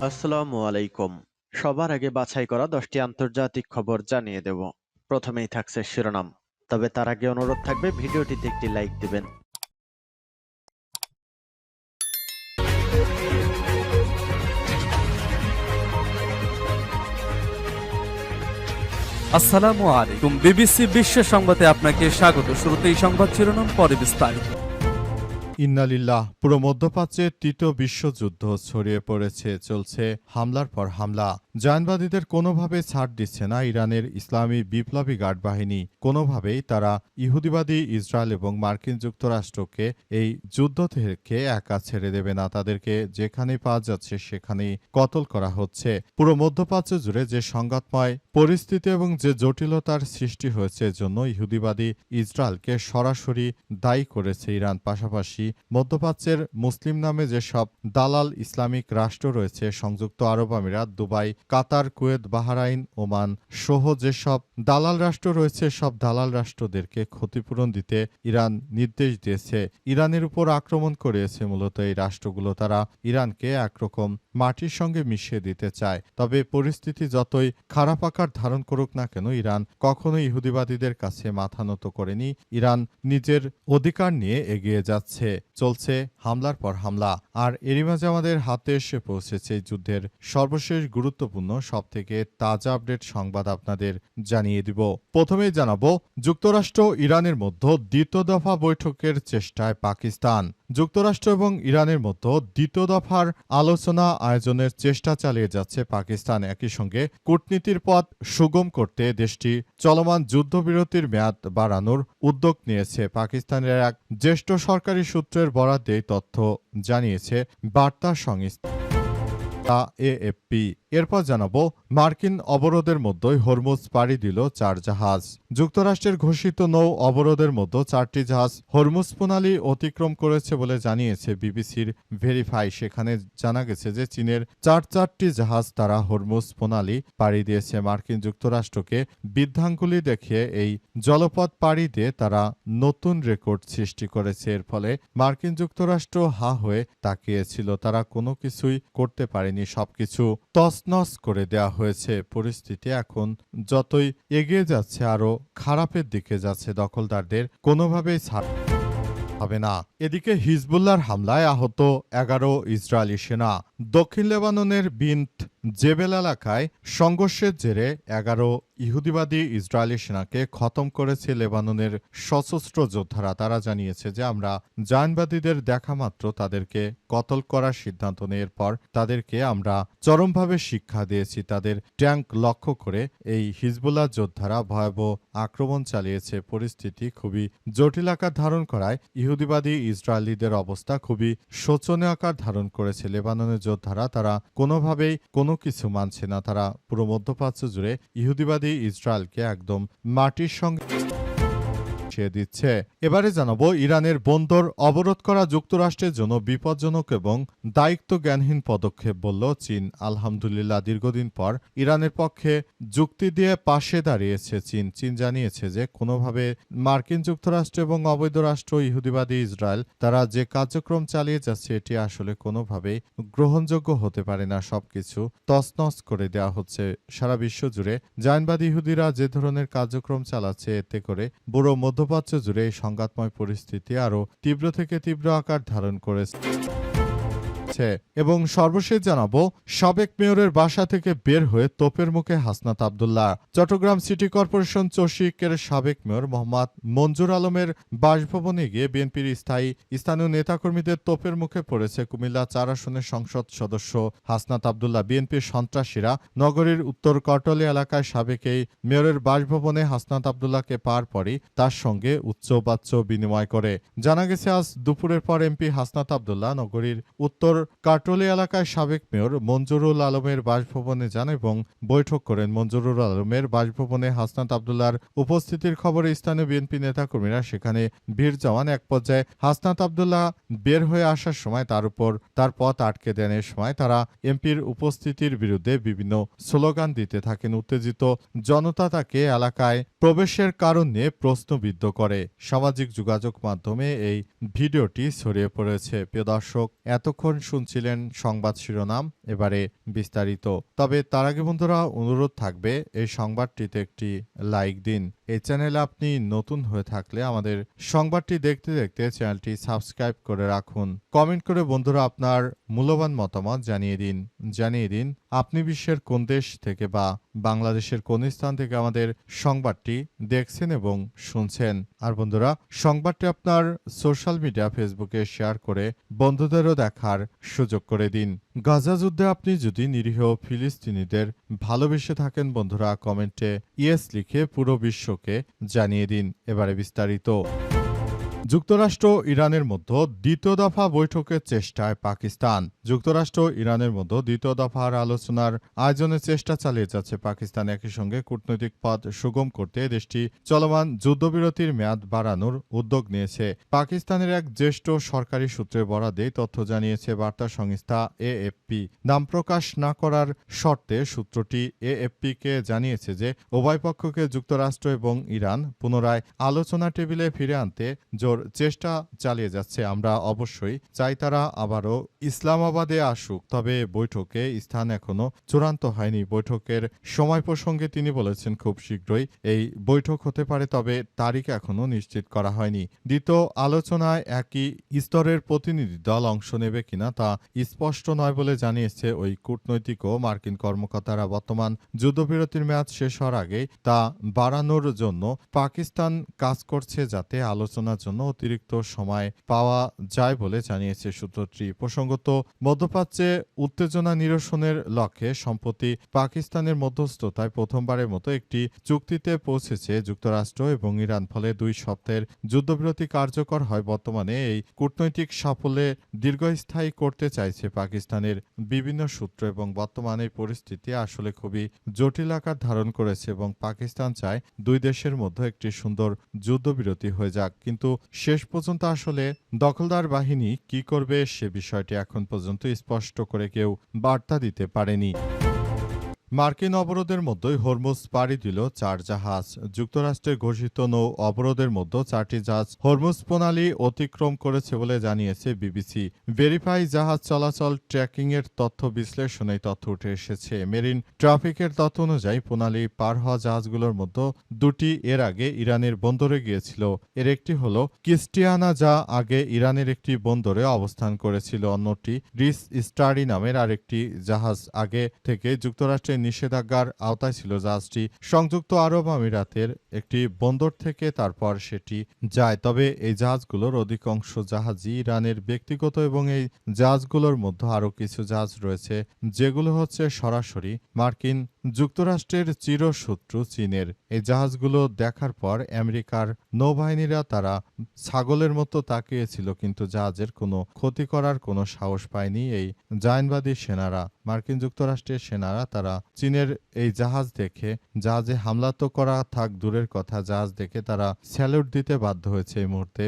আসসালামু আলাইকুম। সবার আগে বাছাই করা 10টি আন্তর্জাতিক খবর জানিয়ে দেব। প্রথমেই থাকছে শিরোনাম। তবে তার আগে অনুরোধ থাকবে ভিডিওটিতে একটি লাইক দিবেন। আসসালামু আলাইকুম। বিবিসি বিশ্ব সংবাদে আপনাকে স্বাগত। শুরুতেই সংবাদ শিরোনাম, পরে বিস্তারিত। ইন্নালিল্লাহ। পুরো মধ্যপ্রাচ্যে তৃতীয় বিশ্বযুদ্ধ ছড়িয়ে পড়েছে, চলছে হামলার পর হামলা। জায়নবাদীদের কোনোভাবে ছাড় দিচ্ছে না ইরানের ইসলামী বিপ্লবী গার্ড বাহিনী। কোনোভাবেই তারা ইহুদিবাদী ইসরায়েল এবং মার্কিন যুক্তরাষ্ট্রকে এই যুদ্ধ থেকে একা ছেড়ে দেবে না। তাদেরকে যেখানেই পাওয়া যাচ্ছে সেখানেই কতল করা হচ্ছে। পুরো মধ্যপ্রাচ্য জুড়ে যে সংঘাতময় পরিস্থিতি এবং যে জটিলতার সৃষ্টি হয়েছে, এজন্য ইহুদিবাদী ইসরায়েলকে সরাসরি দায়ী করেছে ইরান। পাশাপাশি মধ্যপ্রাচ্যের মুসলিম নামে যেসব দালাল ইসলামিক রাষ্ট্র রয়েছে, সংযুক্ত আরব আমিরাত, দুবাই, কাতার, কুয়েত, বাহরাইন, ওমান সহ যেসব দালাল রাষ্ট্র রয়েছে, সব দালাল রাষ্ট্রদেরকে ক্ষতিপূরণ দিতে ইরান নির্দেশ দিয়েছে। ইরানের উপর আক্রমণ করিয়েছে মূলত এই রাষ্ট্রগুলো। তারা ইরানকে একরকম মাটির সঙ্গে মিশিয়ে দিতে চায়। তবে পরিস্থিতি যতই খারাপ আকার ধারণ করুক না কেন, ইরান কখনোই ইহুদিবাদীদের কাছে মাথা নত করেনি। ইরান নিজের অধিকার নিয়ে এগিয়ে যাচ্ছে। চলছে হামলার পর হামলা। আর এরই মাঝে আমাদের হাতে এসে পৌঁছেছে যুদ্ধের সর্বশেষ গুরুত্বপূর্ণ সবথেকে তাজা আপডেট সংবাদ আপনাদের জানিয়ে দিব। প্রথমেই জানাবো, যুক্তরাষ্ট্র ইরানের মধ্যে দ্বিতীয় দফা বৈঠকের চেষ্টায় পাকিস্তান। যুক্তরাষ্ট্র এবং ইরানের মধ্যে দ্বিতীয় দফার আলোচনা আয়োজনের চেষ্টা চালিয়ে যাচ্ছে পাকিস্তান। একই সঙ্গে কূটনীতির পথ সুগম করতে দেশটি চলমান যুদ্ধবিরতির মেয়াদ বাড়ানোর উদ্যোগ নিয়েছে। পাকিস্তানের এক জ্যেষ্ঠ সরকারি সূত্রের বরাদ্দে এই তথ্য জানিয়েছে বার্তা সংস্থা এএফপি। এরপর জানাবো, মার্কিন অবরোধের মধ্যেই হরমুজ পাড়ি দিল 4 জাহাজ। যুক্তরাষ্ট্রের ঘোষিত নৌ অবরোধের মধ্যে 4টি জাহাজ হরমুজ প্রণালী অতিক্রম করেছে বলে জানিয়েছে বিবিসির ভেরিফাই। সেখানে জানা গেছে যে চীনের 4টি জাহাজ তারা হরমুজ প্রণালী পাড়ি দিয়েছে। মার্কিন যুক্তরাষ্ট্রকে বৃদ্ধাঙ্গুলি দেখিয়ে এই জলপথ পাড়ি দিয়ে তারা নতুন রেকর্ড সৃষ্টি করেছে। এর ফলে মার্কিন যুক্তরাষ্ট্র হা হয়ে তাকিয়েছিল। তারা কোনো কিছুই করতে পারেনি, সবকিছু তছনছ করে দেয়া হয়েছে। পরিস্থিতি এখন যতই এগিয়ে যাচ্ছে আরও খারাপের দিকে যাচ্ছে। দখলদারদের কোনোভাবেই ছাড় হবে না। এদিকে হিজবুল্লাহর হামলায় আহত 11 ইসরায়েলি সেনা। দক্ষিণ লেবাননের বিন্ত জেবেল এলাকায় সংঘর্ষের জেরে 11 ইহুদিবাদী ইসরায়েলি সেনাকে খতম করেছে লেবাননের সশস্ত্র যোদ্ধারা। তারা জানিয়েছে যে আমরা জায়নবাদীদের দেখা মাত্র তাদেরকে কতল করার সিদ্ধান্ত নেওয়ার পর তাদেরকে আমরা চরমভাবে শিক্ষা দিয়েছি। তাদের ট্যাঙ্ক লক্ষ্য করে এই হিজবুল্লাহ যোদ্ধারা ভয়াবহ আক্রমণ চালিয়েছে। পরিস্থিতি খুবই জটিল আকার ধারণ করায় ইহুদিবাদী ইসরায়েলিদের অবস্থা খুবই শোচনীয় আকার ধারণ করেছে। লেবাননের যোদ্ধারা তারা কোনোভাবেই কোনো কিছু মানছে না। তারা পুরো মধ্যপ্রাচ্য জুড়ে ইহুদিবাদী ইসরায়েলকে একদম মাটির সঙ্গে দিচ্ছে। এবারে জানাবো, ইরানের বন্দর অবরোধ করা যুক্তরাষ্ট্রের জন্য বিপজ্জনক এবং দায়িত্ব জ্ঞানহীন পদক্ষেপ বলল চীন। আলহামদুলিল্লাহ, দীর্ঘদিন পর ইরানের পক্ষে যুক্তি দিয়ে পাশে দাঁড়িয়েছে চীন। চীন জানিয়েছে যে কোনোভাবে মার্কিন যুক্তরাষ্ট্র এবং অবৈধ রাষ্ট্র ইহুদিবাদী ইসরায়েল তারা যে কার্যক্রম চালিয়ে যাচ্ছে এটি আসলে কোনোভাবেই গ্রহণযোগ্য হতে পারে না। সবকিছু তছনছ করে দেওয়া হচ্ছে। সারা বিশ্ব জুড়ে জায়নবাদী ইহুদিরা যে ধরনের কার্যক্রম চালাচ্ছে, এতে করে বুড়ো মধ্যপ্রাচ্য জুড়ে এই সংঘাতময় পরিস্থিতি আরও তীব্র থেকে তীব্র আকার ধারণ করেছে। এবং সর্বশেষ জানাবো, সাবেক মেয়রের বাসা থেকে বের হয়ে তোপের মুখে হাসনাত আব্দুল্লাহ। চট্টগ্রাম সিটি কর্পোরেশন চসিকের সাবেক মেয়র মোহাম্মদ মঞ্জুর আলমের বাসভবনে গিয়ে বিএনপির স্থানীয় নেতাকর্মীদের তোপের মুখে পড়েছে কুমিল্লা 4 আসনের সংসদ সদস্য হাসনাত আব্দুল্লাহ। বিএনপির সন্ত্রাসীরা নগরীর উত্তর কটলি এলাকায় সাবেক এই মেয়রের বাসভবনে হাসনাত আব্দুল্লাহকে পাওয়ার পরই তার সঙ্গে উচ্চবাচ্য বিনিময় করে। জানা গেছে আজ দুপুরের পর এমপি হাসনাত আব্দুল্লাহ নগরীর উত্তর কাটলি এলাকায় সাবেক মেয়র মঞ্জুরুল আলমের বাসভবনে যান এবং বৈঠক করেন। মঞ্জুরুল আলমের বাসভবনে হাসনাত আব্দুল্লাহর উপস্থিতির খবরে স্থানীয় বিএনপি নেতাকর্মীরা সেখানে ভিড় জমান। এক পর্যায়ে হাসনাত আব্দুল্লাহ বের হয়ে আসার সময় তার পথ আটকে দেন। এ সময় তারা এমপির উপস্থিতির বিরুদ্ধে বিভিন্ন স্লোগান দিতে থাকেন। উত্তেজিত জনতা তাকে এলাকায় প্রবেশের কারণ নিয়ে প্রশ্নবিদ্ধ করে। সামাজিক যোগাযোগ মাধ্যমে এই ভিডিওটি ছড়িয়ে পড়েছে। প্রিয় দর্শক, এতক্ষণ শুনছিলেন সংবাদ শিরোনাম, এবারে বিস্তারিত। তবে তার আগে বন্ধুরা অনুরোধ থাকবে এই সংবাদটিতে একটি লাইক দিন। এই চ্যানেলে আপনি নতুন হয়ে থাকলে আমাদের সংবাদটি দেখতে দেখতে চ্যানেলটি সাবস্ক্রাইব করে রাখুন। কমেন্ট করে বন্ধুরা আপনার মূল্যবান মতামত জানিয়ে দিন আপনি বিশ্বের কোন দেশ থেকে বা বাংলাদেশের কোন স্থান থেকে আমাদের সংবাদটি দেখছেন এবং শুনছেন। আর বন্ধুরা সংবাদটি আপনার সোশ্যাল মিডিয়া ফেসবুকে শেয়ার করে বন্ধুদেরও দেখার সুযোগ করে দিন। গাজা যুদ্ধে আপনি যদি নিরীহ ফিলিস্তিনিদের ভালোবেসে থাকেন বন্ধুরা কমেন্টে ইয়েস লিখে পুরো বিশ্বকে জানিয়ে দিন। এবারে বিস্তারিত। যুক্তরাষ্ট্র ইরানের মধ্যে দ্বিতীয় দফা বৈঠকের চেষ্টায় পাকিস্তান। যুক্তরাষ্ট্র ইরানের মধ্যে দ্বিতীয় দফার আলোচনার আয়োজনের চেষ্টা চালিয়ে যাচ্ছে পাকিস্তান। একই সঙ্গে কূটনৈতিক পথ সুগম করতে দেশটি চলমান যুদ্ধবিরতির মেয়াদ বাড়ানোর উদ্যোগ নিয়েছে। পাকিস্তানের এক জ্যেষ্ঠ সরকারি সূত্রে বরাদে তথ্য জানিয়েছে বার্তা সংস্থা এএফপি। নাম প্রকাশ না করার শর্তে সূত্রটি এএফপিকে জানিয়েছে যে উভয় পক্ষকে যুক্তরাষ্ট্র এবং ইরান পুনরায় আলোচনা টেবিলে ফিরে আনতে জোর চেষ্টা চালিয়ে যাচ্ছে। আমরা অবশ্যই চাই তারা আবারও ইসলামাবাদে আসুক, তবে বৈঠকে স্থান এখনো চূড়ান্ত হয়নি। বৈঠকের সময় প্রসঙ্গে তিনি বলেছেন খুব শীঘ্রই এই বৈঠক হতে পারে, তবে তারিখ এখনো নিশ্চিত করা হয়নি। দ্বিতীয় আলোচনায় একই স্তরের প্রতিনিধি দল অংশ নেবে কিনা তা স্পষ্ট নয় বলে জানিয়েছে ওই কূটনৈতিক ও মার্কিন কর্মকর্তারা। বর্তমান যুদ্ধবিরতির মেয়াদ শেষ হওয়ার আগেই তা বাড়ানোর জন্য পাকিস্তান কাজ করছে, যাতে আলোচনার জন্য অতিরিক্ত সময় পাওয়া যায় বলে জানিয়েছে সূত্রটি। প্রসঙ্গত মধ্যপ্রাচ্যে উত্তেজনা নিরসনের লক্ষ্যে সম্প্রতি পাকিস্তানের মধ্যস্থতায় প্রথমবারের মতো একটি চুক্তিতে পৌঁছেছে যুক্তরাষ্ট্র এবং ইরান। ফলে 2 সপ্তাহের যুদ্ধবিরতি কার্যকর হয়। বর্তমানে এই কূটনৈতিক সাফল্যে দীর্ঘস্থায়ী করতে চাইছে পাকিস্তানের বিভিন্ন সূত্র এবং বর্তমানে পরিস্থিতি আসলে খুবই জটিল আকার ধারণ করেছে এবং পাকিস্তান চায় 2 দেশের মধ্যে একটি সুন্দর যুদ্ধবিরতি হয়ে যাক। কিন্তু শেষ পর্যন্ত আসলে দখলদার বাহিনী কি করবে সে বিষয়টি এখন পর্যন্ত স্পষ্ট করে কেউ বার্তা দিতে পারেনি। মার্কিন অবরোধের মধ্যেই হরমুজ পাড়ি দিল 4 জাহাজ। যুক্তরাষ্ট্রের ঘোষিত নৌ অবরোধের মধ্যে 4টি জাহাজ হরমুজ প্রণালী অতিক্রম করেছে বলে জানিয়েছে বিবিসি। ভেরিফাই জাহাজ চলাচল ট্র্যাকিং এর তথ্য বিশ্লেষণে তথ্য উঠে এসেছে। মেরিন ট্রাফিকের তথ্য অনুযায়ী প্রণালী পার হওয়া জাহাজগুলোর মধ্যে 2টি এর আগে ইরানের বন্দরে গিয়েছিল। এর একটি হল কিস্টিয়ানা, যা আগে ইরানের একটি বন্দরে অবস্থান করেছিল। অন্যটি রিস স্টারি নামের আরেকটি জাহাজ আগে থেকে যুক্তরাষ্ট্রের নিষেধাজ্ঞার আওতায় ছিল। জাহাজটি সংযুক্ত আরব আমিরাতের একটি বন্দর থেকে তারপর সেটি যায়। তবে এই জাহাজগুলোর অধিকাংশ জাহাজই ইরানের ব্যক্তিগত এবং এই জাহাজগুলোর মধ্যে আরও কিছু জাহাজ রয়েছে যেগুলো হচ্ছে সরাসরি মার্কিন যুক্তরাষ্ট্রের চিরশত্রু চীনের। এই জাহাজগুলো দেখার পর আমেরিকার নৌবাহিনীরা তারা ছাগলের মতো তাকিয়েছিল, কিন্তু জাহাজের কোনো ক্ষতি করার কোনো সাহস পায়নি এই জায়নবাদী সেনারা। মার্কিন যুক্তরাষ্ট্রের সেনারা তারা চীনের এই জাহাজ দেখে, জাহাজে হামলা তো করা থাক দূরের কথা, জাহাজ দেখে তারা স্যালুট দিতে বাধ্য হয়েছে এই মুহূর্তে।